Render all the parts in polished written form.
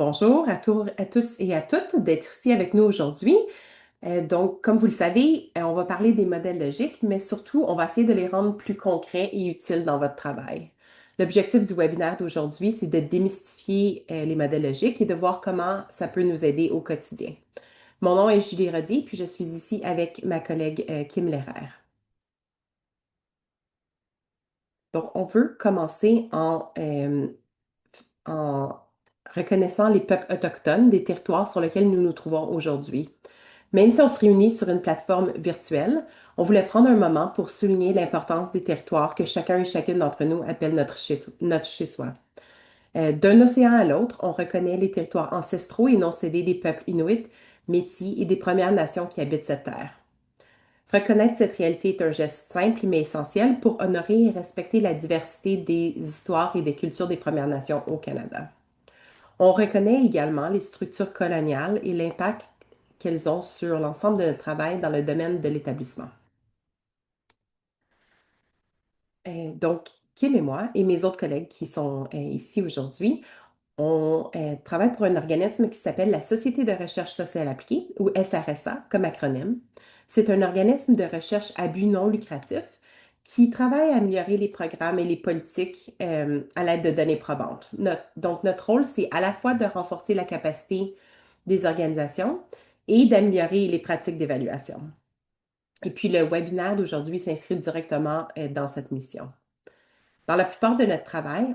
Bonjour à tous et à toutes d'être ici avec nous aujourd'hui. Donc, comme vous le savez, on va parler des modèles logiques, mais surtout, on va essayer de les rendre plus concrets et utiles dans votre travail. L'objectif du webinaire d'aujourd'hui, c'est de démystifier les modèles logiques et de voir comment ça peut nous aider au quotidien. Mon nom est Julie Rodier, puis je suis ici avec ma collègue Kim Lehrer. Donc, on veut commencer en reconnaissant les peuples autochtones des territoires sur lesquels nous nous trouvons aujourd'hui. Même si on se réunit sur une plateforme virtuelle, on voulait prendre un moment pour souligner l'importance des territoires que chacun et chacune d'entre nous appelle notre chez-soi. D'un océan à l'autre, on reconnaît les territoires ancestraux et non cédés des peuples inuits, métis et des Premières Nations qui habitent cette terre. Reconnaître cette réalité est un geste simple mais essentiel pour honorer et respecter la diversité des histoires et des cultures des Premières Nations au Canada. On reconnaît également les structures coloniales et l'impact qu'elles ont sur l'ensemble de notre travail dans le domaine de l'établissement. Donc, Kim et moi et mes autres collègues qui sont ici aujourd'hui, on travaille pour un organisme qui s'appelle la Société de recherche sociale appliquée, ou SRSA comme acronyme. C'est un organisme de recherche à but non lucratif qui travaille à améliorer les programmes et les politiques à l'aide de données probantes. Donc, notre rôle, c'est à la fois de renforcer la capacité des organisations et d'améliorer les pratiques d'évaluation. Et puis, le webinaire d'aujourd'hui s'inscrit directement dans cette mission. Dans la plupart de notre travail,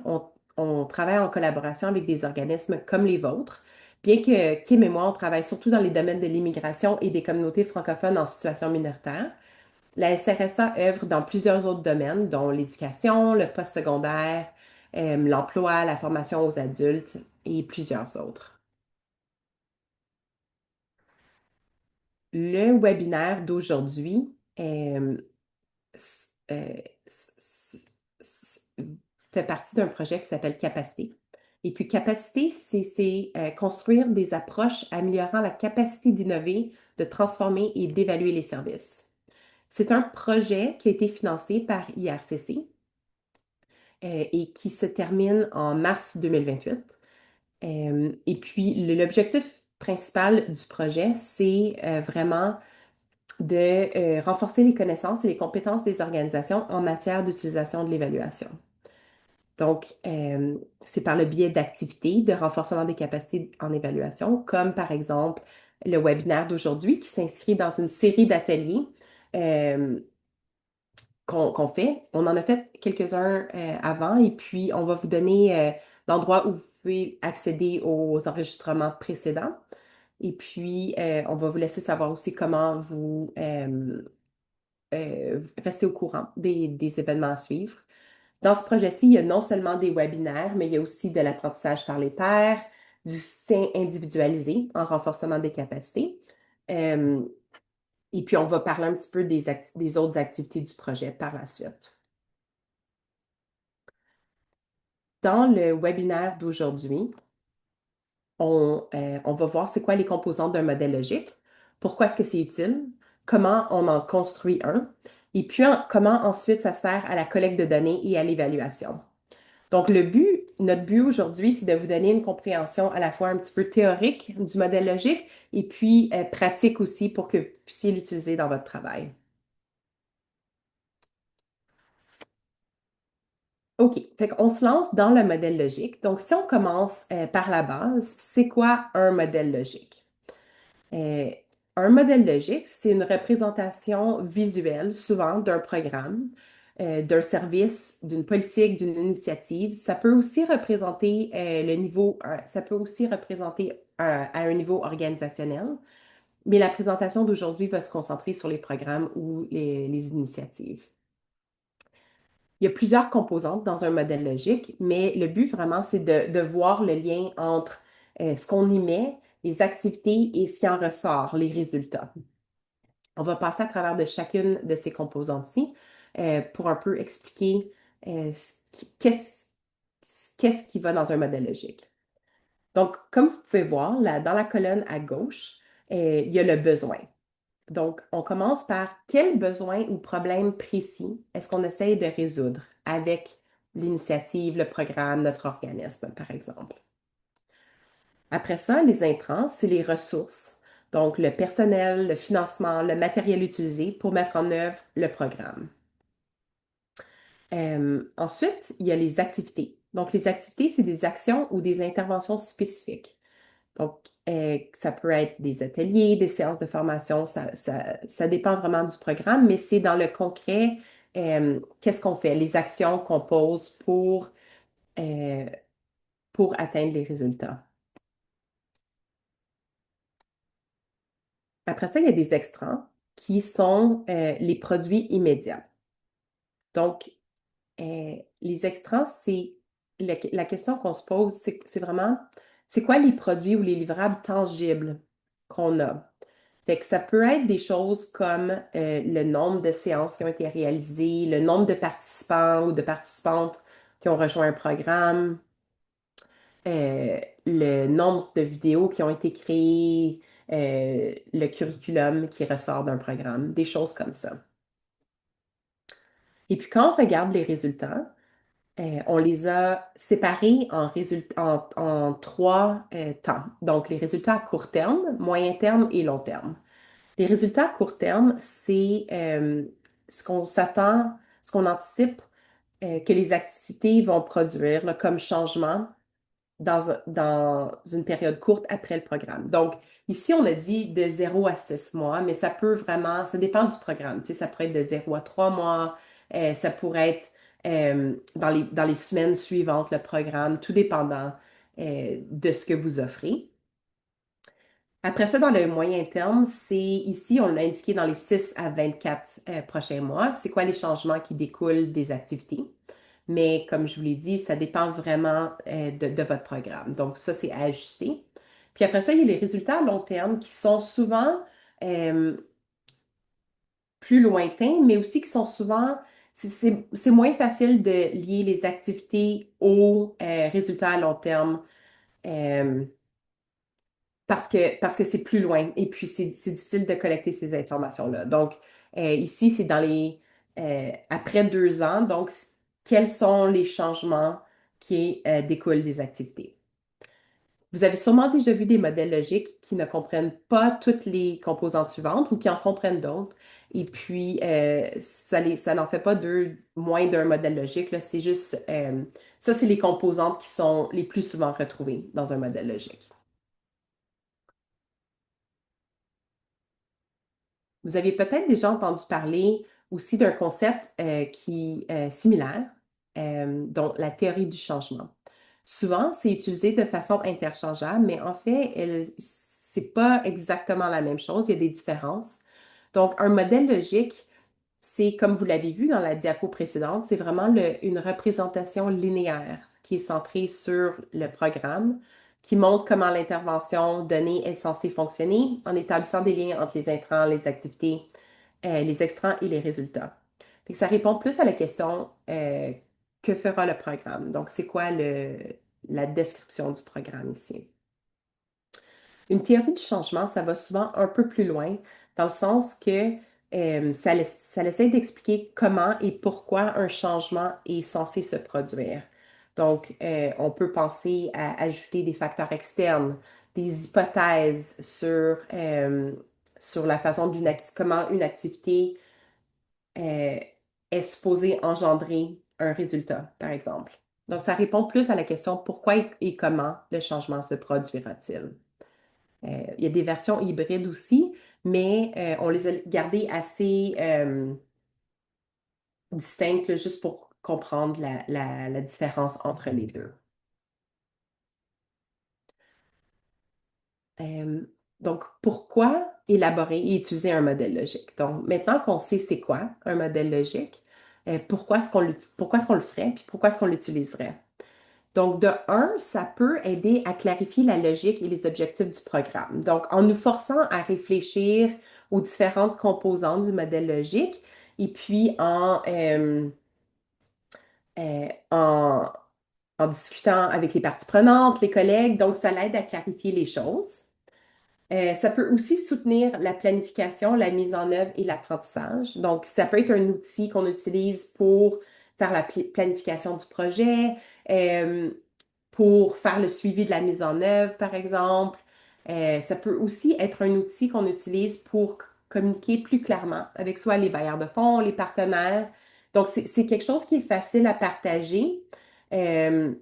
on travaille en collaboration avec des organismes comme les vôtres, bien que Kim et moi, on travaille surtout dans les domaines de l'immigration et des communautés francophones en situation minoritaire. La SRSA œuvre dans plusieurs autres domaines, dont l'éducation, le postsecondaire, l'emploi, la formation aux adultes et plusieurs autres. Le webinaire d'aujourd'hui s- s- s- fait partie d'un projet qui s'appelle Capacité. Et puis, Capacité, c'est construire des approches améliorant la capacité d'innover, de transformer et d'évaluer les services. C'est un projet qui a été financé par IRCC et qui se termine en mars 2028. Et puis, l'objectif principal du projet, c'est vraiment de renforcer les connaissances et les compétences des organisations en matière d'utilisation de l'évaluation. Donc, c'est par le biais d'activités de renforcement des capacités en évaluation, comme par exemple le webinaire d'aujourd'hui qui s'inscrit dans une série d'ateliers euh, qu'on fait. On en a fait quelques-uns avant et puis on va vous donner l'endroit où vous pouvez accéder aux enregistrements précédents. Et puis, on va vous laisser savoir aussi comment vous rester au courant des événements à suivre. Dans ce projet-ci, il y a non seulement des webinaires, mais il y a aussi de l'apprentissage par les pairs, du soutien individualisé en renforcement des capacités. Euh, et puis, on va parler un petit peu des autres activités du projet par la suite. Dans le webinaire d'aujourd'hui, on va voir c'est quoi les composantes d'un modèle logique, pourquoi est-ce que c'est utile, comment on en construit un, et puis comment ensuite ça sert à la collecte de données et à l'évaluation. Donc, notre but aujourd'hui, c'est de vous donner une compréhension à la fois un petit peu théorique du modèle logique et puis pratique aussi pour que vous puissiez l'utiliser dans votre travail. OK, fait qu'on se lance dans le modèle logique. Donc, si on commence par la base, c'est quoi un modèle logique? Euh, un modèle logique, c'est une représentation visuelle, souvent d'un programme, d'un service, d'une politique, d'une initiative. Ça peut aussi représenter ça peut aussi représenter à un niveau organisationnel, mais la présentation d'aujourd'hui va se concentrer sur les programmes ou les initiatives. Il y a plusieurs composantes dans un modèle logique, mais le but vraiment, c'est de voir le lien entre ce qu'on y met, les activités et ce qui en ressort, les résultats. On va passer à travers de chacune de ces composantes-ci pour un peu expliquer qu'est-ce qui va dans un modèle logique. Donc, comme vous pouvez voir, là, dans la colonne à gauche, il y a le besoin. Donc, on commence par quel besoin ou problème précis est-ce qu'on essaye de résoudre avec l'initiative, le programme, notre organisme, par exemple. Après ça, les intrants, c'est les ressources, donc le personnel, le financement, le matériel utilisé pour mettre en œuvre le programme. Ensuite, il y a les activités. Donc, les activités, c'est des actions ou des interventions spécifiques. Donc, ça peut être des ateliers, des séances de formation, ça dépend vraiment du programme, mais c'est dans le concret, qu'est-ce qu'on fait, les actions qu'on pose euh, pour atteindre les résultats. Après ça, il y a des extrants qui sont les produits immédiats. Donc, les extrants, c'est la question qu'on se pose, c'est vraiment, c'est quoi les produits ou les livrables tangibles qu'on a? Fait que ça peut être des choses comme le nombre de séances qui ont été réalisées, le nombre de participants ou de participantes qui ont rejoint un programme, le nombre de vidéos qui ont été créées, le curriculum qui ressort d'un programme, des choses comme ça. Et puis quand on regarde les résultats, on les a séparés en trois temps. Donc les résultats à court terme, moyen terme et long terme. Les résultats à court terme, c'est ce qu'on s'attend, ce qu'on anticipe que les activités vont produire là, comme changement dans une période courte après le programme. Donc, ici, on a dit de 0 à 6 mois, mais ça peut vraiment, ça dépend du programme. Tu sais, ça pourrait être de 0 à 3 mois, ça pourrait être dans les semaines suivantes, le programme, tout dépendant de ce que vous offrez. Après ça, dans le moyen terme, c'est ici, on l'a indiqué dans les 6 à 24 prochains mois. C'est quoi les changements qui découlent des activités? Mais comme je vous l'ai dit, ça dépend vraiment de votre programme. Donc, ça, c'est à ajuster. Puis après ça, il y a les résultats à long terme qui sont souvent euh, plus lointains, mais aussi qui sont souvent, c'est moins facile de lier les activités aux résultats à long terme. Euh, parce que c'est plus loin et puis c'est difficile de collecter ces informations-là. Donc, ici, c'est après 2 ans. Donc, quels sont les changements qui découlent des activités? Vous avez sûrement déjà vu des modèles logiques qui ne comprennent pas toutes les composantes suivantes ou qui en comprennent d'autres. Et puis, ça n'en fait pas moins d'un modèle logique, là. C'est juste, ça, c'est les composantes qui sont les plus souvent retrouvées dans un modèle logique. Vous avez peut-être déjà entendu parler aussi d'un concept qui est similaire, dont la théorie du changement. Souvent, c'est utilisé de façon interchangeable, mais en fait, c'est pas exactement la même chose. Il y a des différences. Donc, un modèle logique, c'est comme vous l'avez vu dans la diapo précédente, c'est vraiment une représentation linéaire qui est centrée sur le programme, qui montre comment l'intervention donnée est censée fonctionner en établissant des liens entre les intrants, les activités, les extrants et les résultats. Fait que ça répond plus à la question que fera le programme. Donc, c'est quoi la description du programme ici? Une théorie du changement, ça va souvent un peu plus loin, dans le sens que ça essaie d'expliquer comment et pourquoi un changement est censé se produire. Donc, on peut penser à ajouter des facteurs externes, des hypothèses sur la façon comment une activité euh, est supposée engendrer un résultat, par exemple. Donc, ça répond plus à la question pourquoi et comment le changement se produira-t-il. Il y a des versions hybrides aussi, mais on les a gardées assez distinctes là, juste pour comprendre la différence entre les deux. Euh, donc, pourquoi élaborer et utiliser un modèle logique? Donc, maintenant qu'on sait c'est quoi un modèle logique, pourquoi est-ce qu'on le ferait, puis pourquoi est-ce qu'on l'utiliserait? Donc, de un, ça peut aider à clarifier la logique et les objectifs du programme. Donc, en nous forçant à réfléchir aux différentes composantes du modèle logique et puis euh, en, en discutant avec les parties prenantes, les collègues, donc ça l'aide à clarifier les choses. Ça peut aussi soutenir la planification, la mise en œuvre et l'apprentissage. Donc, ça peut être un outil qu'on utilise pour faire la planification du projet, euh, pour faire le suivi de la mise en œuvre, par exemple. Ça peut aussi être un outil qu'on utilise pour communiquer plus clairement avec soit les bailleurs de fonds, les partenaires. Donc, c'est quelque chose qui est facile à partager euh,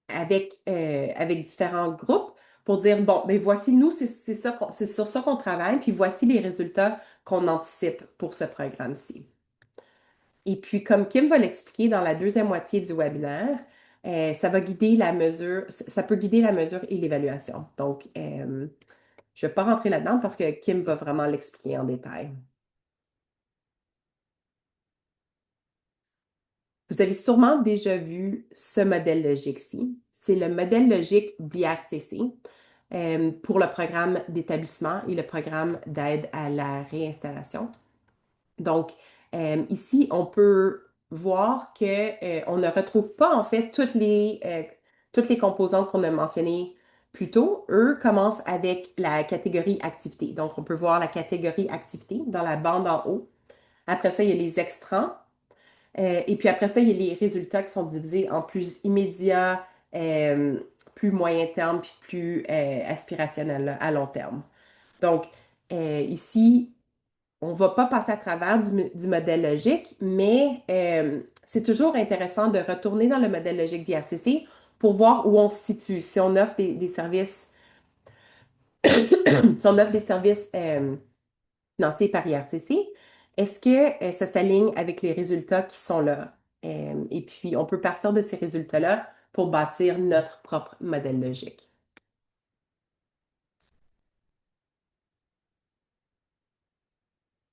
avec différents groupes pour dire, bon, ben voici, nous, c'est ça c'est sur ça qu'on travaille, puis voici les résultats qu'on anticipe pour ce programme-ci. Et puis, comme Kim va l'expliquer dans la deuxième moitié du webinaire, ça va guider la mesure, ça peut guider la mesure et l'évaluation. Donc, je ne vais pas rentrer là-dedans parce que Kim va vraiment l'expliquer en détail. Vous avez sûrement déjà vu ce modèle logique-ci. C'est le modèle logique d'IRCC pour le programme d'établissement et le programme d'aide à la réinstallation. Donc, ici, on peut voir que, on ne retrouve pas en fait toutes les composantes qu'on a mentionnées plus tôt. Eux commencent avec la catégorie activité. Donc, on peut voir la catégorie activité dans la bande en haut. Après ça, il y a les extrants. Et puis après ça, il y a les résultats qui sont divisés en plus immédiats, plus moyen terme, puis plus aspirationnels là, à long terme. Donc, ici, on ne va pas passer à travers du modèle logique, mais c'est toujours intéressant de retourner dans le modèle logique d'IRCC pour voir où on se situe. Si on offre des services, si on offre des services financés par IRCC, est-ce que ça s'aligne avec les résultats qui sont là? Et puis, on peut partir de ces résultats-là pour bâtir notre propre modèle logique.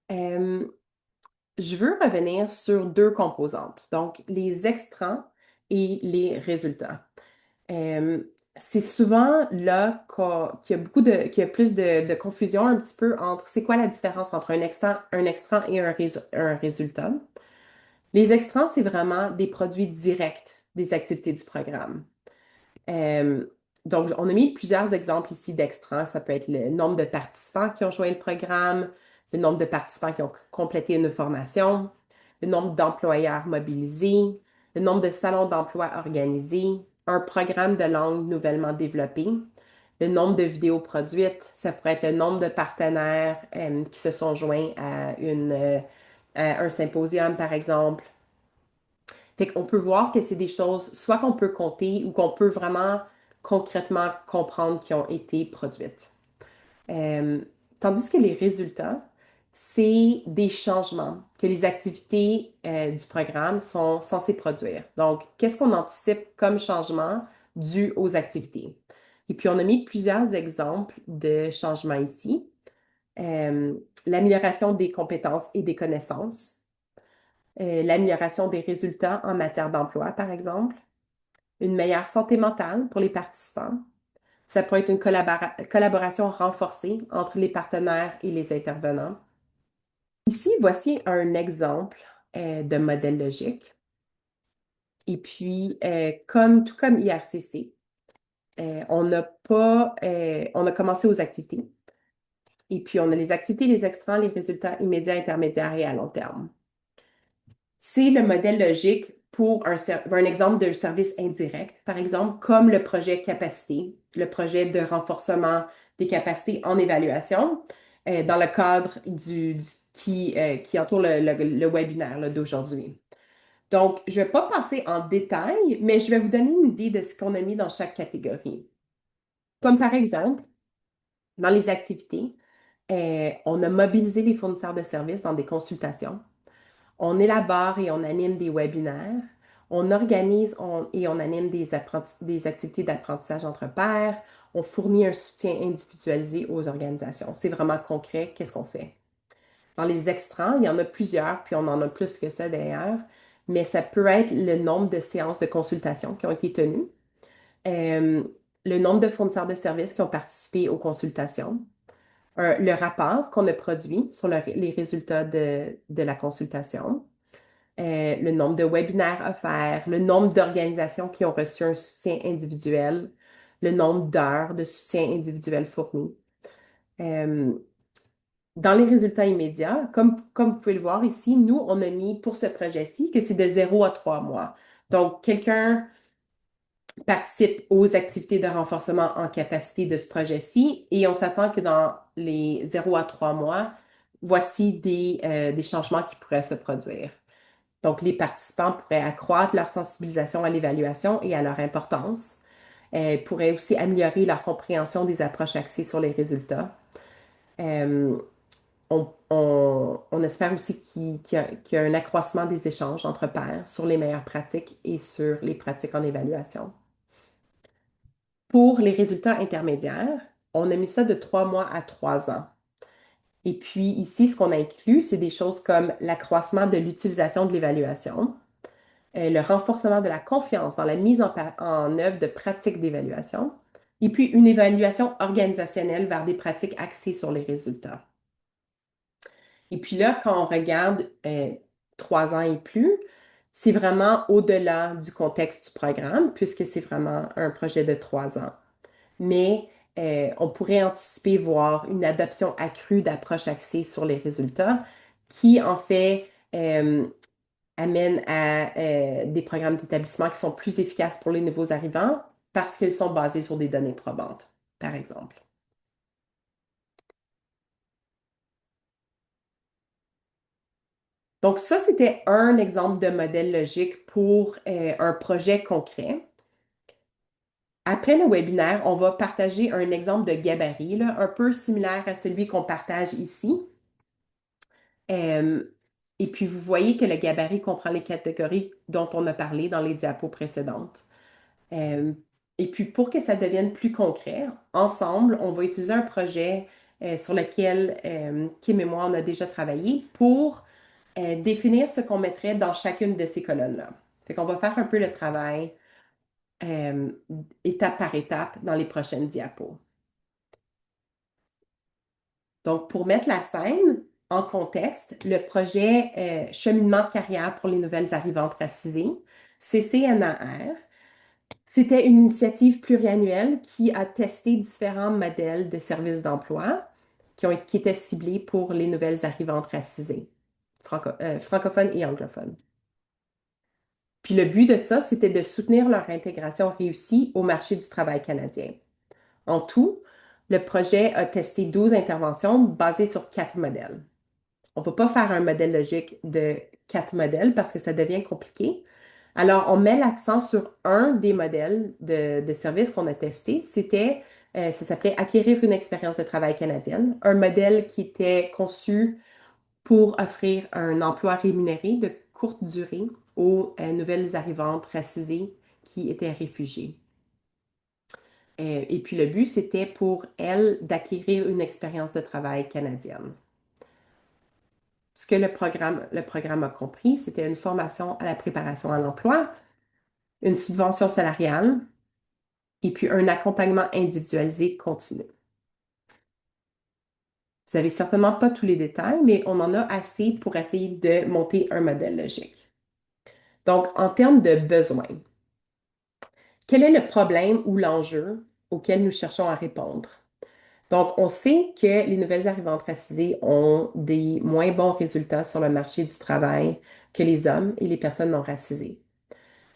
Euh, je veux revenir sur deux composantes, donc les extrants et les résultats. Euh, c'est souvent là qu'il y a plus de confusion un petit peu entre c'est quoi la différence entre un extrant et un résultat. Les extrants, c'est vraiment des produits directs des activités du programme. Euh, donc, on a mis plusieurs exemples ici d'extrants. Ça peut être le nombre de participants qui ont joint le programme, le nombre de participants qui ont complété une formation, le nombre d'employeurs mobilisés, le nombre de salons d'emploi organisés, un programme de langue nouvellement développé, le nombre de vidéos produites. Ça pourrait être le nombre de partenaires qui se sont joints à un symposium, par exemple. Fait qu'on peut voir que c'est des choses, soit qu'on peut compter ou qu'on peut vraiment concrètement comprendre qui ont été produites. Euh, Tandis que les résultats, c'est des changements que les activités du programme sont censées produire. Donc, qu'est-ce qu'on anticipe comme changement dû aux activités? Et puis, on a mis plusieurs exemples de changements ici. Euh, L'amélioration des compétences et des connaissances, l'amélioration des résultats en matière d'emploi, par exemple, une meilleure santé mentale pour les participants. Ça pourrait être une collaboration renforcée entre les partenaires et les intervenants. Ici, voici un exemple de modèle logique. Et puis, tout comme IRCC, on a commencé aux activités. Et puis, on a les activités, les extrants, les résultats immédiats, intermédiaires et à long terme. C'est le modèle logique pour un exemple de service indirect, par exemple, comme le projet capacité, le projet de renforcement des capacités en évaluation, dans le cadre qui entoure le webinaire là, d'aujourd'hui. Donc, je ne vais pas passer en détail, mais je vais vous donner une idée de ce qu'on a mis dans chaque catégorie. Comme par exemple, dans les activités, on a mobilisé les fournisseurs de services dans des consultations. On élabore et on anime des webinaires. On organise et on anime des activités d'apprentissage entre pairs. On fournit un soutien individualisé aux organisations. C'est vraiment concret, qu'est-ce qu'on fait. Dans les extrants, il y en a plusieurs, puis on en a plus que ça d'ailleurs, mais ça peut être le nombre de séances de consultation qui ont été tenues, euh, le nombre de fournisseurs de services qui ont participé aux consultations, le rapport qu'on a produit sur les résultats de la consultation, le nombre de webinaires offerts, le nombre d'organisations qui ont reçu un soutien individuel, le nombre d'heures de soutien individuel fourni. Euh, Dans les résultats immédiats, comme vous pouvez le voir ici, nous, on a mis pour ce projet-ci que c'est de 0 à 3 mois. Donc, quelqu'un participent aux activités de renforcement en capacité de ce projet-ci et on s'attend que dans les 0 à 3 mois, voici des changements qui pourraient se produire. Donc, les participants pourraient accroître leur sensibilisation à l'évaluation et à leur importance, pourraient aussi améliorer leur compréhension des approches axées sur les résultats. Euh, on espère aussi qu'il y a un accroissement des échanges entre pairs sur les meilleures pratiques et sur les pratiques en évaluation. Pour les résultats intermédiaires, on a mis ça de 3 mois à 3 ans. Et puis ici, ce qu'on a inclus, c'est des choses comme l'accroissement de l'utilisation de l'évaluation, le renforcement de la confiance dans la mise en œuvre de pratiques d'évaluation, et puis une évaluation organisationnelle vers des pratiques axées sur les résultats. Et puis là, quand on regarde 3 ans et plus, c'est vraiment au-delà du contexte du programme, puisque c'est vraiment un projet de 3 ans. Mais on pourrait anticiper voir une adoption accrue d'approches axées sur les résultats qui, en fait, amène à des programmes d'établissement qui sont plus efficaces pour les nouveaux arrivants parce qu'ils sont basés sur des données probantes, par exemple. Donc ça, c'était un exemple de modèle logique pour un projet concret. Après le webinaire, on va partager un exemple de gabarit, là, un peu similaire à celui qu'on partage ici. Euh, et puis, vous voyez que le gabarit comprend les catégories dont on a parlé dans les diapos précédentes. Euh, et puis, pour que ça devienne plus concret, ensemble, on va utiliser un projet sur lequel Kim et moi, on a déjà travaillé pour définir ce qu'on mettrait dans chacune de ces colonnes-là. Fait qu'on va faire un peu le travail euh, étape par étape dans les prochaines diapos. Donc, pour mettre la scène en contexte, le projet Cheminement de carrière pour les nouvelles arrivantes racisées, CCNAR, c'était une initiative pluriannuelle qui a testé différents modèles de services d'emploi qui étaient ciblés pour les nouvelles arrivantes racisées, francophones et anglophones. Puis le but de ça, c'était de soutenir leur intégration réussie au marché du travail canadien. En tout, le projet a testé 12 interventions basées sur 4 modèles. On ne va pas faire un modèle logique de 4 modèles parce que ça devient compliqué. Alors, on met l'accent sur un des modèles de services qu'on a testé. Ça s'appelait Acquérir une expérience de travail canadienne, un modèle qui était conçu pour offrir un emploi rémunéré de courte durée aux nouvelles arrivantes racisées qui étaient réfugiées. Et puis le but, c'était pour elles d'acquérir une expérience de travail canadienne. Ce que le programme a compris, c'était une formation à la préparation à l'emploi, une subvention salariale et puis un accompagnement individualisé continu. Vous n'avez certainement pas tous les détails, mais on en a assez pour essayer de monter un modèle logique. Donc, en termes de besoins, quel est le problème ou l'enjeu auquel nous cherchons à répondre? Donc, on sait que les nouvelles arrivantes racisées ont des moins bons résultats sur le marché du travail que les hommes et les personnes non racisées.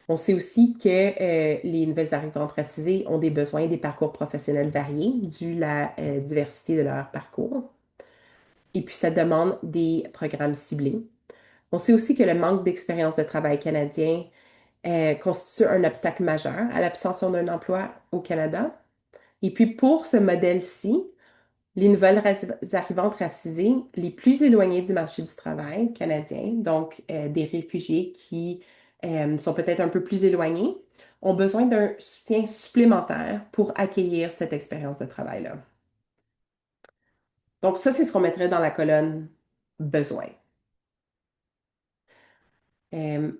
On sait aussi que les nouvelles arrivantes racisées ont des besoins et des parcours professionnels variés dû à la diversité de leur parcours. Et puis, ça demande des programmes ciblés. On sait aussi que le manque d'expérience de travail canadien constitue un obstacle majeur à l'obtention d'un emploi au Canada. Et puis, pour ce modèle-ci, les nouvelles arrivantes racisées les plus éloignées du marché du travail canadien, donc des réfugiés qui sont peut-être un peu plus éloignés, ont besoin d'un soutien supplémentaire pour accueillir cette expérience de travail-là. Donc ça, c'est ce qu'on mettrait dans la colonne besoin.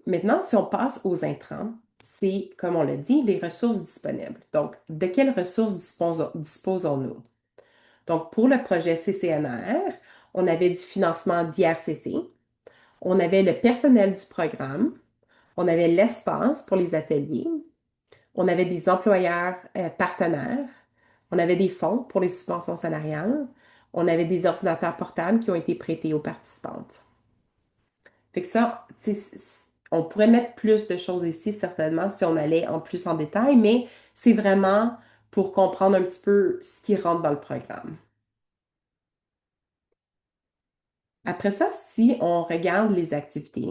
Maintenant, si on passe aux intrants, c'est, comme on l'a dit, les ressources disponibles. Donc, de quelles ressources disposons-nous? Donc, pour le projet CCNR, on avait du financement d'IRCC, on avait le personnel du programme, on avait l'espace pour les ateliers, on avait des employeurs partenaires, on avait des fonds pour les subventions salariales, on avait des ordinateurs portables qui ont été prêtés aux participantes. Fait que ça, On pourrait mettre plus de choses ici, certainement, si on allait en plus en détail, mais c'est vraiment pour comprendre un petit peu ce qui rentre dans le programme. Après ça, si on regarde les activités,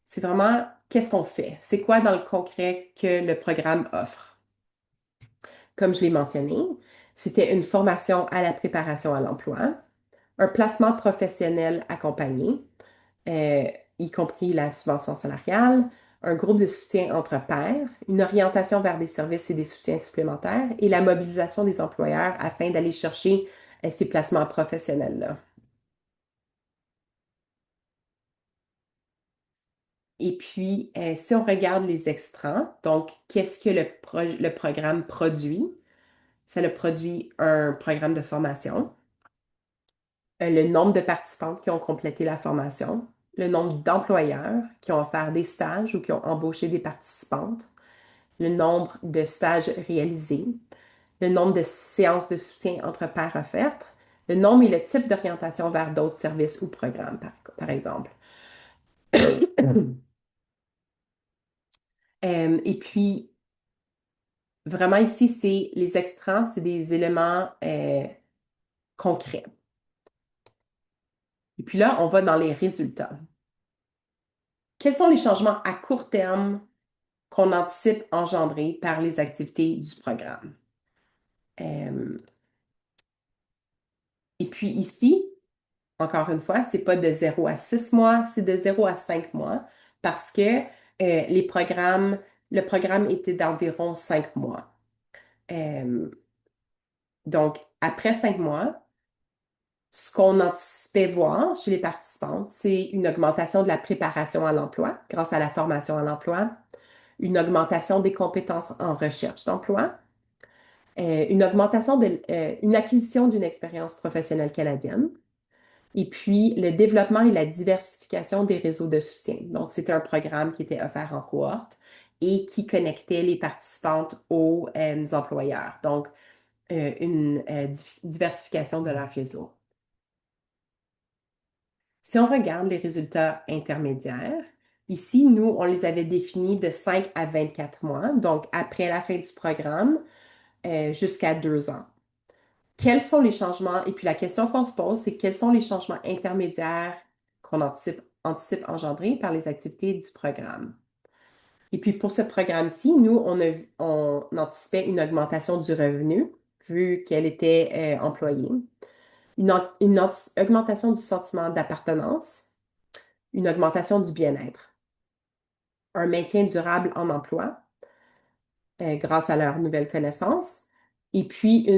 c'est vraiment qu'est-ce qu'on fait? C'est quoi dans le concret que le programme offre? Comme je l'ai mentionné, c'était une formation à la préparation à l'emploi, un placement professionnel accompagné, euh, y compris la subvention salariale, un groupe de soutien entre pairs, une orientation vers des services et des soutiens supplémentaires et la mobilisation des employeurs afin d'aller chercher ces placements professionnels-là. Et puis, si on regarde les extras, donc qu'est-ce que le programme produit? Ça le produit un programme de formation, le nombre de participantes qui ont complété la formation, le nombre d'employeurs qui ont offert des stages ou qui ont embauché des participantes, le nombre de stages réalisés, le nombre de séances de soutien entre pairs offertes, le nombre et le type d'orientation vers d'autres services ou programmes, par exemple. Et puis, vraiment ici, c'est les extras, c'est des éléments concrets. Et puis là, on va dans les résultats. Quels sont les changements à court terme qu'on anticipe engendrer par les activités du programme? Euh, et puis ici, encore une fois, c'est pas de 0 à 6 mois, c'est de 0 à 5 mois parce que le programme était d'environ 5 mois. Euh, donc, après 5 mois, ce qu'on anticipait voir chez les participantes, c'est une augmentation de la préparation à l'emploi grâce à la formation à l'emploi, une augmentation des compétences en recherche d'emploi, une acquisition d'une expérience professionnelle canadienne, et puis le développement et la diversification des réseaux de soutien. Donc, c'était un programme qui était offert en cohorte et qui connectait les participantes aux employeurs. Donc, une diversification de leur réseau. Si on regarde les résultats intermédiaires, ici, nous, on les avait définis de 5 à 24 mois, donc après la fin du programme, jusqu'à 2 ans. Quels sont les changements? Et puis la question qu'on se pose, c'est quels sont les changements intermédiaires qu'on anticipe engendrer par les activités du programme? Et puis pour ce programme-ci, nous, on anticipait une augmentation du revenu, vu qu'elle était employée, une augmentation du sentiment d'appartenance, une augmentation du bien-être, un maintien durable en emploi grâce à leurs nouvelles connaissances, et puis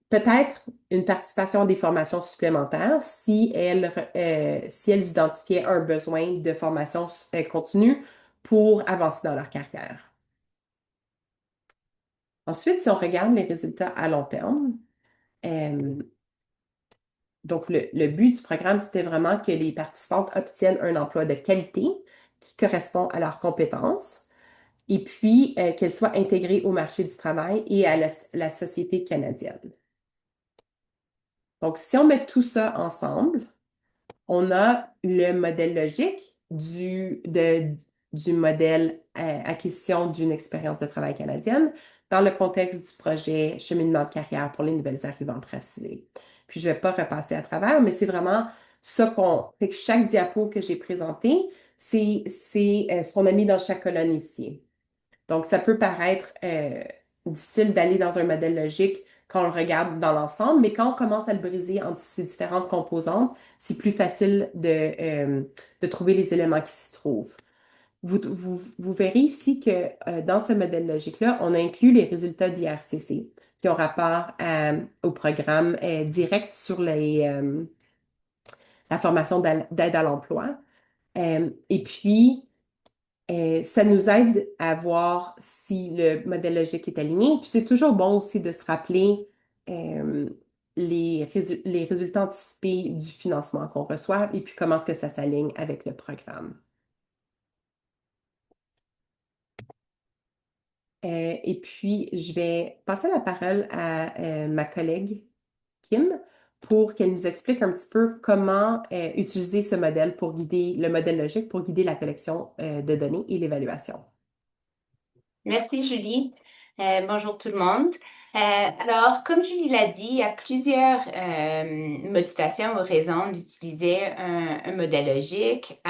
peut-être une participation à des formations supplémentaires si elles identifiaient un besoin de formation continue pour avancer dans leur carrière. Ensuite, si on regarde les résultats à long terme, euh, donc le but du programme, c'était vraiment que les participantes obtiennent un emploi de qualité qui correspond à leurs compétences et puis qu'elles soient intégrées au marché du travail et à la société canadienne. Donc, si on met tout ça ensemble, on a le modèle logique du modèle acquisition d'une expérience de travail canadienne dans le contexte du projet cheminement de carrière pour les nouvelles arrivantes racisées. Puis, je ne vais pas repasser à travers, mais c'est vraiment ça qu'on fait que chaque diapo que j'ai présenté, c'est ce qu'on a mis dans chaque colonne ici. Donc, ça peut paraître difficile d'aller dans un modèle logique quand on le regarde dans l'ensemble, mais quand on commence à le briser entre ces différentes composantes, c'est plus facile de trouver les éléments qui s'y trouvent. Vous verrez ici que dans ce modèle logique-là, on a inclus les résultats d'IRCC qui ont rapport au programme direct sur la formation d'aide à l'emploi. Et puis, ça nous aide à voir si le modèle logique est aligné. Puis c'est toujours bon aussi de se rappeler euh, les résultats anticipés du financement qu'on reçoit et puis comment est-ce que ça s'aligne avec le programme. Et puis, je vais passer la parole à ma collègue Kim pour qu'elle nous explique un petit peu comment utiliser ce modèle pour guider, le modèle logique pour guider la collection de données et l'évaluation. Merci Julie. Bonjour tout le monde. Alors, comme Julie l'a dit, il y a plusieurs motivations ou raisons d'utiliser un modèle logique.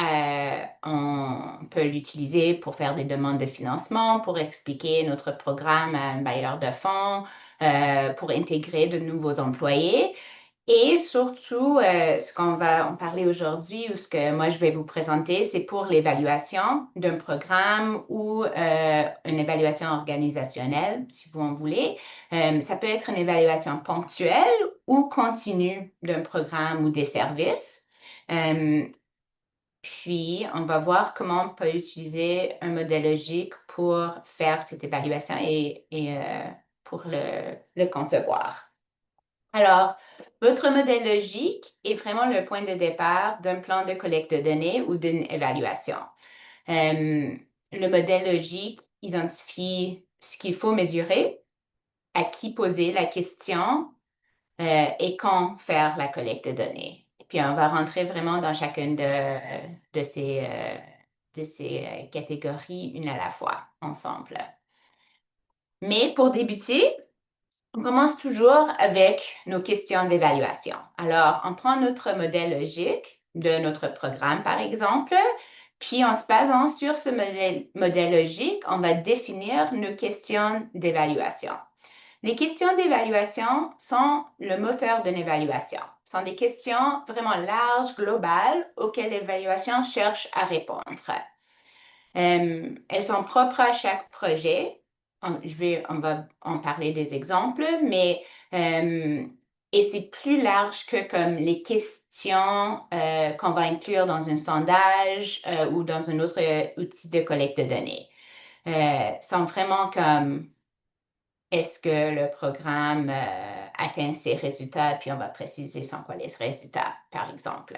On peut l'utiliser pour faire des demandes de financement, pour expliquer notre programme à un bailleur de fonds, pour intégrer de nouveaux employés. Et surtout, ce qu'on va en parler aujourd'hui ou ce que moi je vais vous présenter, c'est pour l'évaluation d'un programme ou une évaluation organisationnelle, si vous en voulez. Ça peut être une évaluation ponctuelle ou continue d'un programme ou des services. Euh, Puis, on va voir comment on peut utiliser un modèle logique pour faire cette évaluation et pour le concevoir. Alors, votre modèle logique est vraiment le point de départ d'un plan de collecte de données ou d'une évaluation. Le modèle logique identifie ce qu'il faut mesurer, à qui poser la question et quand faire la collecte de données. Puis, on va rentrer vraiment dans chacune de ces catégories une à la fois, ensemble. Mais pour débuter, on commence toujours avec nos questions d'évaluation. Alors, on prend notre modèle logique de notre programme, par exemple, puis en se basant sur ce modèle logique, on va définir nos questions d'évaluation. Les questions d'évaluation sont le moteur d'une évaluation. Ce sont des questions vraiment larges, globales, auxquelles l'évaluation cherche à répondre. Elles sont propres à chaque projet. On va en parler des exemples, mais et c'est plus large que comme les questions qu'on va inclure dans un sondage ou dans un autre outil de collecte de données. Sont vraiment comme est-ce que le programme atteint ses résultats, puis on va préciser sont quoi les résultats, par exemple.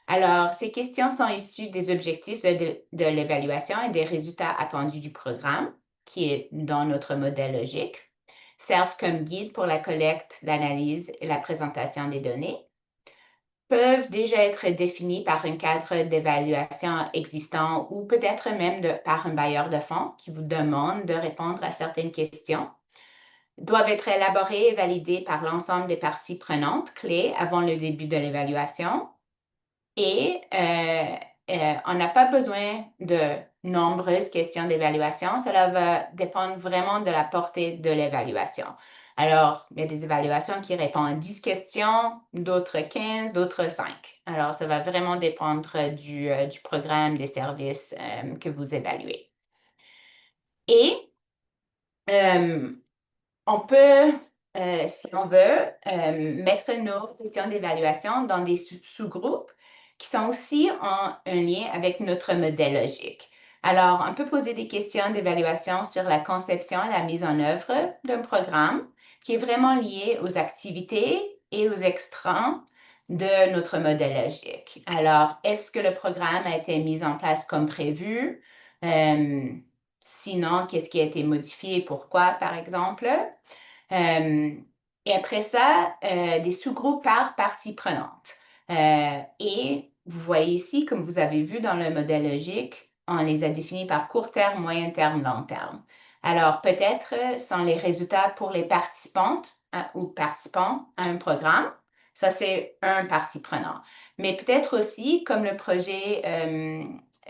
Alors, ces questions sont issues des objectifs de l'évaluation et des résultats attendus du programme, qui est dans notre modèle logique, servent comme guide pour la collecte, l'analyse et la présentation des données, peuvent déjà être définis par un cadre d'évaluation existant ou peut-être même par un bailleur de fonds qui vous demande de répondre à certaines questions, doivent être élaborés et validés par l'ensemble des parties prenantes clés avant le début de l'évaluation et on n'a pas besoin de nombreuses questions d'évaluation. Cela va dépendre vraiment de la portée de l'évaluation. Alors, il y a des évaluations qui répondent à 10 questions, d'autres 15, d'autres 5. Alors, ça va vraiment dépendre du programme, des services que vous évaluez. Et on peut, si on veut, mettre nos questions d'évaluation dans des sous-groupes qui sont aussi en un lien avec notre modèle logique. Alors, on peut poser des questions d'évaluation sur la conception et la mise en œuvre d'un programme qui est vraiment lié aux activités et aux extrants de notre modèle logique. Alors, est-ce que le programme a été mis en place comme prévu? Sinon, qu'est-ce qui a été modifié et pourquoi, par exemple? Et après ça, des sous-groupes par partie prenante. Et vous voyez ici, comme vous avez vu dans le modèle logique, on les a définis par court terme, moyen terme, long terme. Alors, peut-être sont les résultats pour les participantes ou participants à un programme. Ça, c'est un partie prenant. Mais peut-être aussi, comme le projet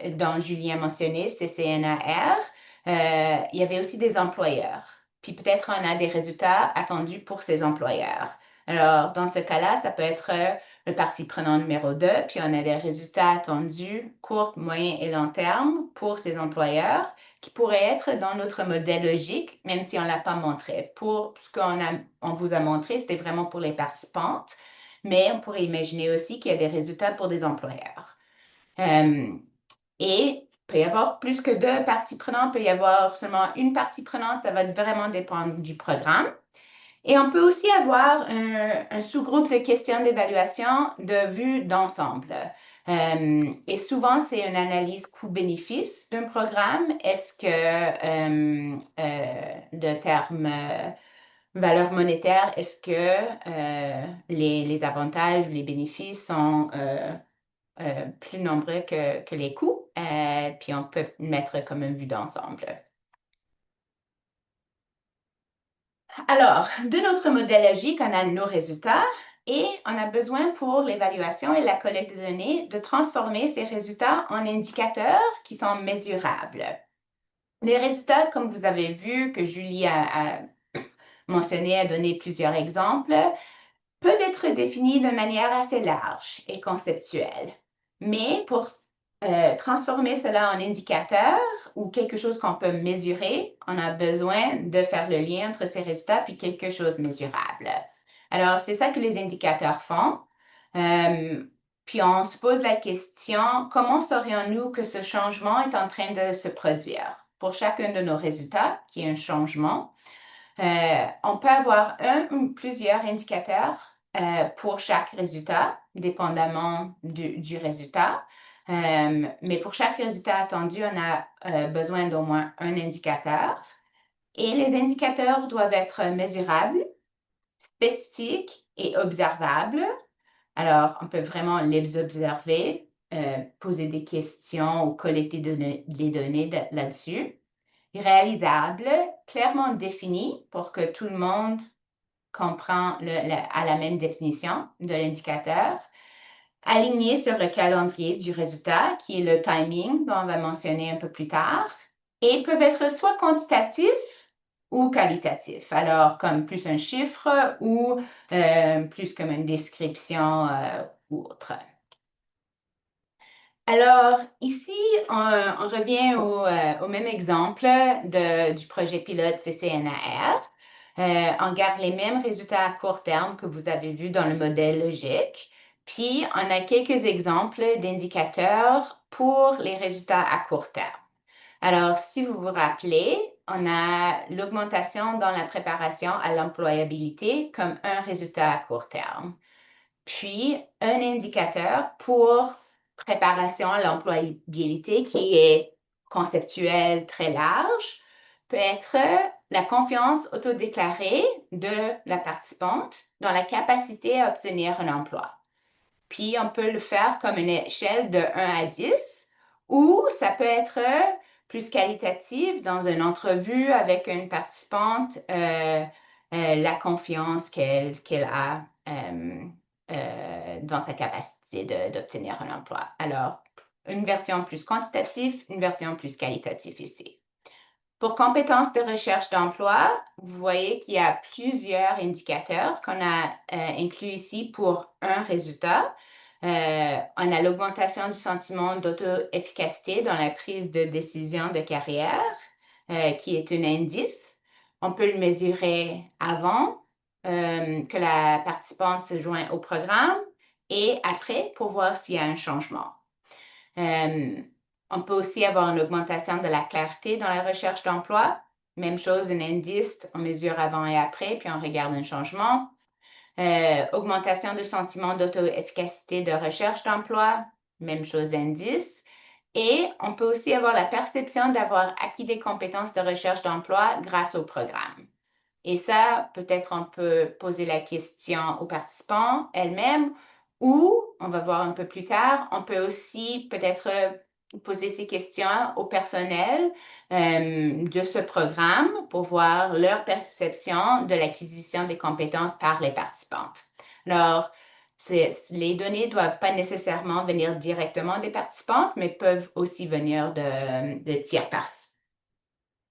dont Julien mentionnait, CCNAR, il y avait aussi des employeurs. Puis peut-être on a des résultats attendus pour ces employeurs. Alors, dans ce cas-là, ça peut être le partie prenant numéro 2, puis on a des résultats attendus court, moyen et long terme pour ces employeurs qui pourraient être dans notre modèle logique, même si on ne l'a pas montré. Pour ce on vous a montré, c'était vraiment pour les participantes, mais on pourrait imaginer aussi qu'il y a des résultats pour des employeurs. Et il peut y avoir plus que deux parties prenantes, il peut y avoir seulement une partie prenante, ça va vraiment dépendre du programme. Et on peut aussi avoir un sous-groupe de questions d'évaluation de vue d'ensemble. Et souvent, c'est une analyse coût-bénéfice d'un programme. Est-ce que le terme valeur monétaire, est-ce que les avantages ou les bénéfices sont plus nombreux que les coûts? Puis on peut mettre comme une vue d'ensemble. Alors, de notre modèle logique, on a nos résultats et on a besoin pour l'évaluation et la collecte de données de transformer ces résultats en indicateurs qui sont mesurables. Les résultats, comme vous avez vu, que Julie a mentionné, a donné plusieurs exemples, peuvent être définis de manière assez large et conceptuelle. Mais pour transformer cela en indicateur ou quelque chose qu'on peut mesurer, on a besoin de faire le lien entre ces résultats puis quelque chose de mesurable. Alors, c'est ça que les indicateurs font. Puis on se pose la question, comment saurions-nous que ce changement est en train de se produire? Pour chacun de nos résultats, qui est un changement, on peut avoir un ou plusieurs indicateurs pour chaque résultat, dépendamment du résultat. Mais pour chaque résultat attendu, on a besoin d'au moins un indicateur. Et les indicateurs doivent être mesurables, spécifiques et observables. Alors, on peut vraiment les observer, poser des questions ou collecter des données là-dessus. Réalisable, clairement défini pour que tout le monde comprend à la même définition de l'indicateur. Aligné sur le calendrier du résultat, qui est le timing dont on va mentionner un peu plus tard, et peuvent être soit quantitatifs ou qualitatifs. Alors, comme plus un chiffre ou plus comme une description ou autre. Alors, ici, on revient au même exemple du projet pilote CCNAR. On garde les mêmes résultats à court terme que vous avez vus dans le modèle logique. Puis, on a quelques exemples d'indicateurs pour les résultats à court terme. Alors, si vous vous rappelez, on a l'augmentation dans la préparation à l'employabilité comme un résultat à court terme. Puis, un indicateur pour préparation à l'employabilité qui est conceptuel très large peut être la confiance autodéclarée de la participante dans la capacité à obtenir un emploi. Puis, on peut le faire comme une échelle de 1 à 10 ou ça peut être plus qualitatif dans une entrevue avec une participante, la confiance qu'elle a dans sa capacité d'obtenir un emploi. Alors, une version plus quantitative, une version plus qualitative ici. Pour compétences de recherche d'emploi, vous voyez qu'il y a plusieurs indicateurs qu'on a inclus ici pour un résultat. On a l'augmentation du sentiment d'auto-efficacité dans la prise de décision de carrière, qui est un indice. On peut le mesurer avant que la participante se joigne au programme et après pour voir s'il y a un changement. On peut aussi avoir une augmentation de la clarté dans la recherche d'emploi. Même chose, un indice, on mesure avant et après, puis on regarde un changement. Augmentation du sentiment d'auto-efficacité de recherche d'emploi, même chose, indice. Et on peut aussi avoir la perception d'avoir acquis des compétences de recherche d'emploi grâce au programme. Et ça, peut-être on peut poser la question aux participants elles-mêmes ou, on va voir un peu plus tard, on peut aussi peut-être poser ces questions au personnel de ce programme pour voir leur perception de l'acquisition des compétences par les participantes. Alors, les données ne doivent pas nécessairement venir directement des participantes, mais peuvent aussi venir de tiers parties.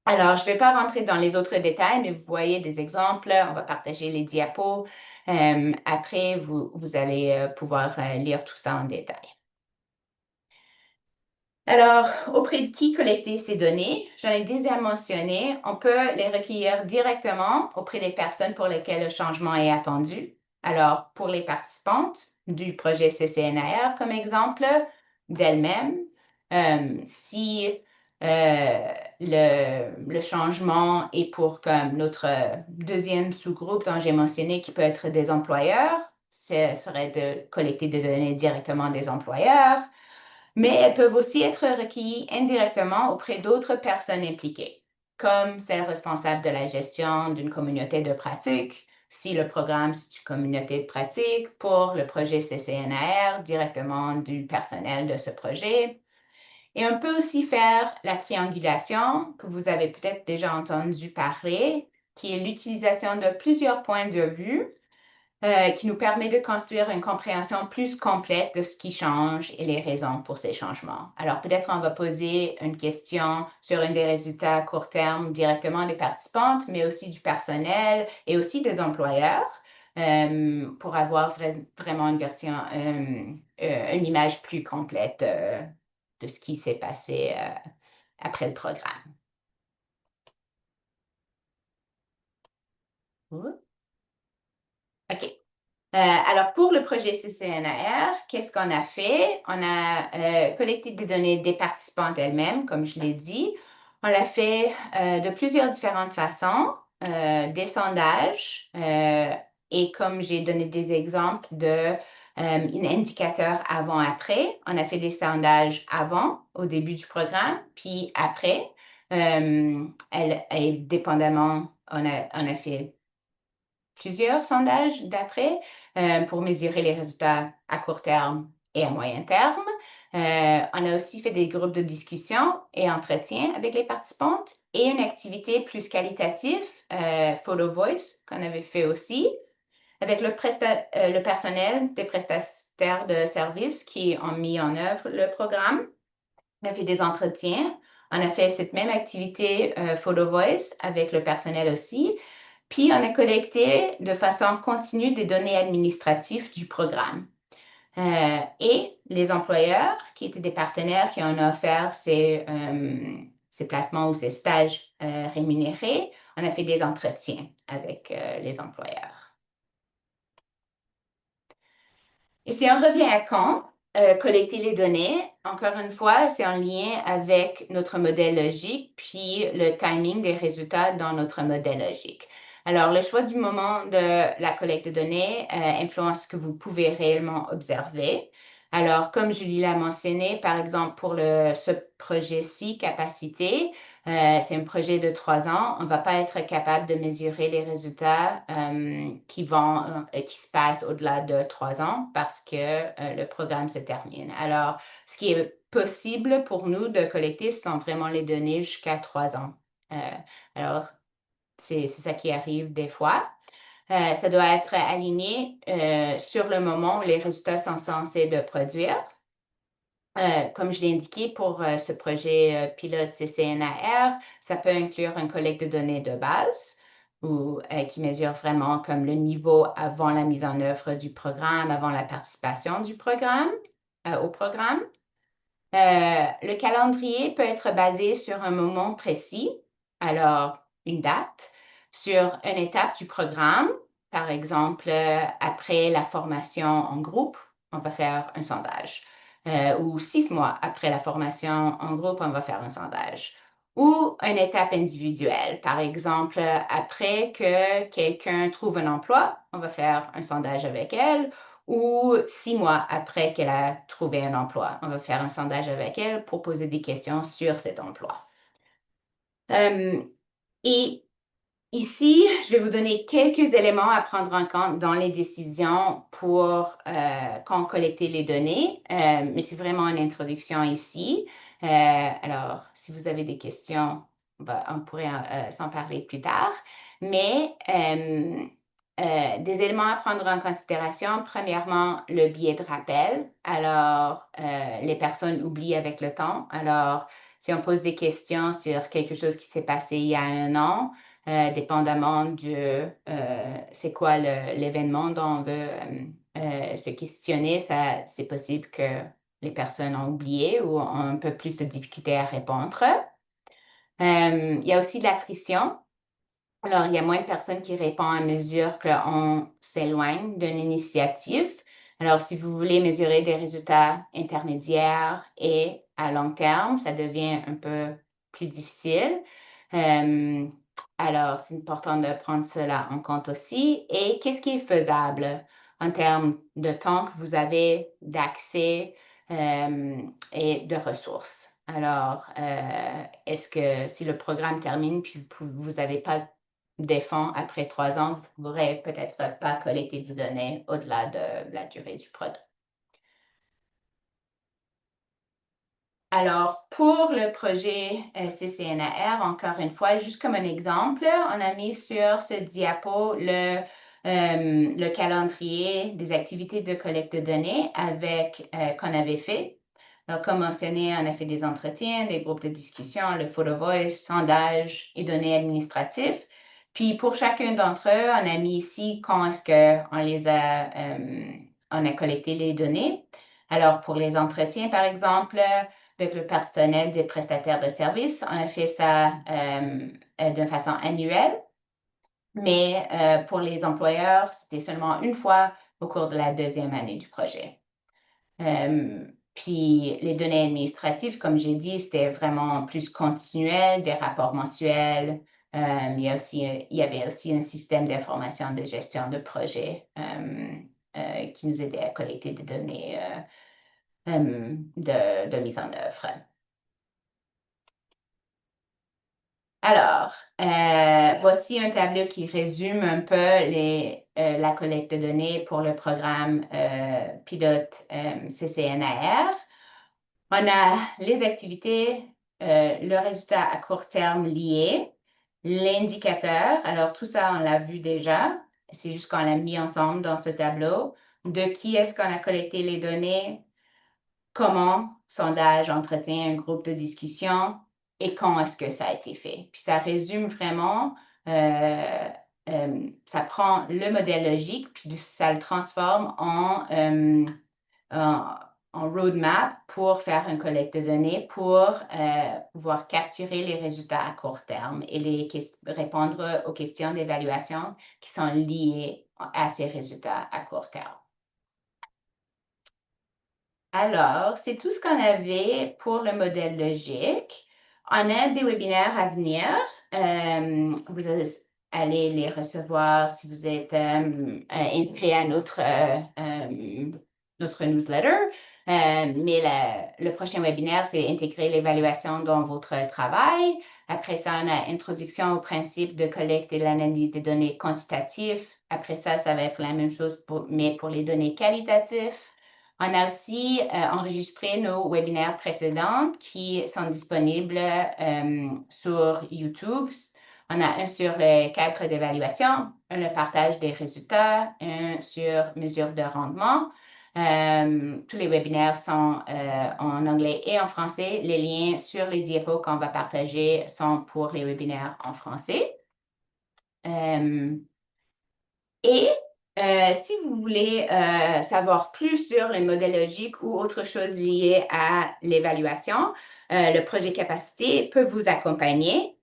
Alors, je ne vais pas rentrer dans les autres détails, mais vous voyez des exemples. On va partager les diapos. Après, vous allez pouvoir lire tout ça en détail. Alors, auprès de qui collecter ces données? J'en ai déjà mentionné. On peut les recueillir directement auprès des personnes pour lesquelles le changement est attendu. Alors, pour les participantes du projet CCNR, comme exemple, d'elles-mêmes, si le changement est pour comme notre deuxième sous-groupe dont j'ai mentionné qui peut être des employeurs, ce serait de collecter des données directement des employeurs, mais elles peuvent aussi être recueillies indirectement auprès d'autres personnes impliquées, comme celle responsable de la gestion d'une communauté de pratique, si le programme c'est une communauté de pratique, pour le projet CCNR, directement du personnel de ce projet. Et on peut aussi faire la triangulation, que vous avez peut-être déjà entendu parler, qui est l'utilisation de plusieurs points de vue qui nous permet de construire une compréhension plus complète de ce qui change et les raisons pour ces changements. Alors, peut-être on va poser une question sur un des résultats à court terme directement des participantes, mais aussi du personnel et aussi des employeurs pour avoir vraiment une version, une image plus complète de ce qui s'est passé après le programme. OK. Alors, pour le projet CCNR, qu'est-ce qu'on a fait? On a collecté des données des participantes elles-mêmes, comme je l'ai dit. On l'a fait de plusieurs différentes façons, des sondages, et comme j'ai donné des exemples de un indicateur avant-après, on a fait des sondages avant, au début du programme, puis après. Dépendamment, on a fait plusieurs sondages d'après pour mesurer les résultats à court terme et à moyen terme. On a aussi fait des groupes de discussion et entretien avec les participantes et une activité plus qualitative, Photo Voice, qu'on avait fait aussi, avec le personnel des prestataires de services qui ont mis en œuvre le programme. On a fait des entretiens. On a fait cette même activité Photo Voice avec le personnel aussi. Puis, on a collecté de façon continue des données administratives du programme. Et les employeurs, qui étaient des partenaires qui ont offert ces placements ou ces stages rémunérés, on a fait des entretiens avec les employeurs. Et si on revient à quand, collecter les données, encore une fois, c'est en lien avec notre modèle logique, puis le timing des résultats dans notre modèle logique. Alors, le choix du moment de la collecte de données influence ce que vous pouvez réellement observer. Alors, comme Julie l'a mentionné, par exemple, pour ce projet-ci, Capacité, c'est un projet de 3 ans. On ne va pas être capable de mesurer les résultats qui se passent au-delà de 3 ans parce que le programme se termine. Alors, ce qui est possible pour nous de collecter, ce sont vraiment les données jusqu'à 3 ans. Alors, c'est ça qui arrive des fois. Ça doit être aligné sur le moment où les résultats sont censés de produire. Comme je l'ai indiqué, pour ce projet pilote CCNAR, ça peut inclure une collecte de données de base qui mesure vraiment comme le niveau avant la mise en œuvre du programme, avant la participation du programme, au programme. Le calendrier peut être basé sur un moment précis, alors une date, sur une étape du programme. Par exemple, après la formation en groupe, on va faire un sondage. Ou 6 mois après la formation en groupe, on va faire un sondage. Ou une étape individuelle. Par exemple, après que quelqu'un trouve un emploi, on va faire un sondage avec elle. Ou 6 mois après qu'elle a trouvé un emploi, on va faire un sondage avec elle pour poser des questions sur cet emploi. Et ici, je vais vous donner quelques éléments à prendre en compte dans les décisions pour quand collecter les données, mais c'est vraiment une introduction ici. Alors, si vous avez des questions, on pourrait s'en parler plus tard. Mais des éléments à prendre en considération, premièrement, le biais de rappel. Alors, les personnes oublient avec le temps. Alors, si on pose des questions sur quelque chose qui s'est passé il y a un an, dépendamment de c'est quoi l'événement dont on veut se questionner, c'est possible que les personnes ont oublié ou ont un peu plus de difficulté à répondre. Il y a aussi de l'attrition. Alors, il y a moins de personnes qui répondent à mesure qu'on s'éloigne d'une initiative. Alors, si vous voulez mesurer des résultats intermédiaires et à long terme, ça devient un peu plus difficile. Alors, c'est important de prendre cela en compte aussi. Et qu'est-ce qui est faisable en termes de temps que vous avez, d'accès et de ressources? Alors, est-ce que si le programme termine puis vous n'avez pas des fonds après 3 ans, vous ne pourrez peut-être pas collecter des données au-delà de la durée du produit. Alors, pour le projet CCNAR, encore une fois, juste comme un exemple, on a mis sur ce diapo le calendrier des activités de collecte de données avec qu'on avait fait. Alors, comme mentionné, on a fait des entretiens, des groupes de discussion, le photo voice, sondage et données administratives. Puis pour chacun d'entre eux, on a mis ici quand est-ce on a collecté les données. Alors, pour les entretiens, par exemple, avec le personnel des prestataires de services. On a fait ça de façon annuelle, mais pour les employeurs, c'était seulement une fois au cours de la deuxième année du projet. Puis les données administratives, comme j'ai dit, c'était vraiment plus continuel, des rapports mensuels. Il y avait aussi un système d'information de gestion de projet qui nous aidait à collecter des données de mise en œuvre. Alors, voici un tableau qui résume un peu la collecte de données pour le programme pilote CCNAR. On a les activités, le résultat à court terme lié, l'indicateur. Alors, tout ça, on l'a vu déjà. C'est juste qu'on l'a mis ensemble dans ce tableau. De qui est-ce qu'on a collecté les données, comment, sondage, entretien, un groupe de discussion et quand est-ce que ça a été fait. Puis ça résume vraiment, ça prend le modèle logique, puis ça le transforme en, en roadmap pour faire une collecte de données, pour pouvoir capturer les résultats à court terme et répondre aux questions d'évaluation qui sont liées à ces résultats à court terme. Alors, c'est tout ce qu'on avait pour le modèle logique. On a des webinaires à venir. Vous allez les recevoir si vous êtes inscrit à notre newsletter. Mais le prochain webinaire, c'est intégrer l'évaluation dans votre travail. Après ça, on a introduction au principe de collecte et l'analyse des données quantitatives. Après ça, ça va être la même chose, mais pour les données qualitatives. On a aussi enregistré nos webinaires précédents qui sont disponibles sur YouTube. On a un sur le cadre d'évaluation, un le partage des résultats, un sur mesure de rendement. Tous les webinaires sont en anglais et en français. Les liens sur les diapos qu'on va partager sont pour les webinaires en français. Et si vous voulez savoir plus sur le modèle logique ou autre chose liée à l'évaluation, le projet Capacité peut vous accompagner.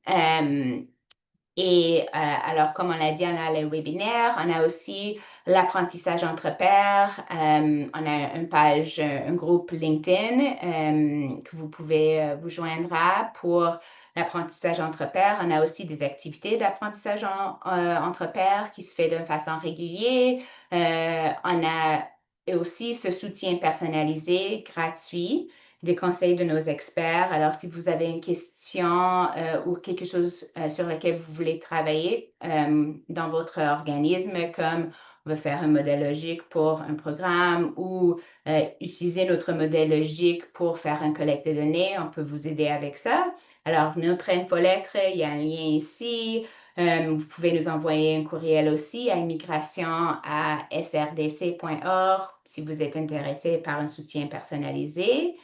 Alors, comme on l'a dit, on a les webinaires, on a aussi l'apprentissage entre pairs, on a une page, un groupe LinkedIn que vous pouvez vous joindre à pour l'apprentissage entre pairs. On a aussi des activités d'apprentissage entre pairs qui se fait de façon régulière. On a aussi ce soutien personnalisé, gratuit, des conseils de nos experts. Alors, si vous avez une question ou quelque chose sur lequel vous voulez travailler dans votre organisme, comme on veut faire un modèle logique pour un programme ou utiliser notre modèle logique pour faire une collecte de données, on peut vous aider avec ça. Alors, notre infolettre, il y a un lien ici. Vous pouvez nous envoyer un courriel aussi à immigration@srdc.org si vous êtes intéressé par un soutien personnalisé.